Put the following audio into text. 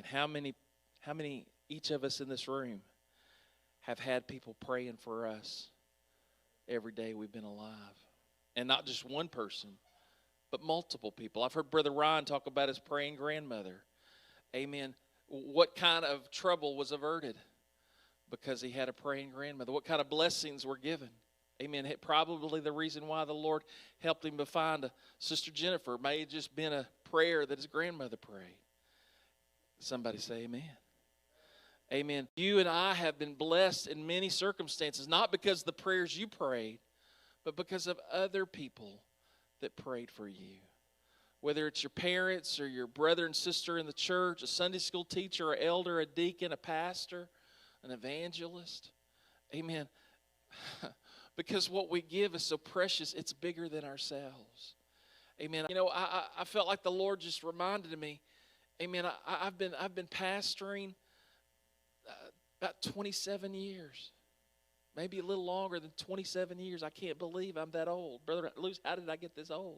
And how many each of us in this room have had people praying for us every day we've been alive? And not just one person, but multiple people. I've heard Brother Ryan talk about his praying grandmother. Amen. What kind of trouble was averted because he had a praying grandmother? What kind of blessings were given? Amen. Probably the reason why the Lord helped him to find a Sister Jennifer may have just been a prayer that his grandmother prayed. Somebody say amen. Amen. You and I have been blessed in many circumstances, not because of the prayers you prayed, but because of other people that prayed for you. Whether it's your parents or your brother and sister in the church, a Sunday school teacher, an elder, a deacon, a pastor, an evangelist. Amen. Because what we give is so precious, it's bigger than ourselves. Amen. You know, I felt like the Lord just reminded me, amen, I've been pastoring about 27 years. Maybe a little longer than 27 years. I can't believe I'm that old. Brother Luce, how did I get this old?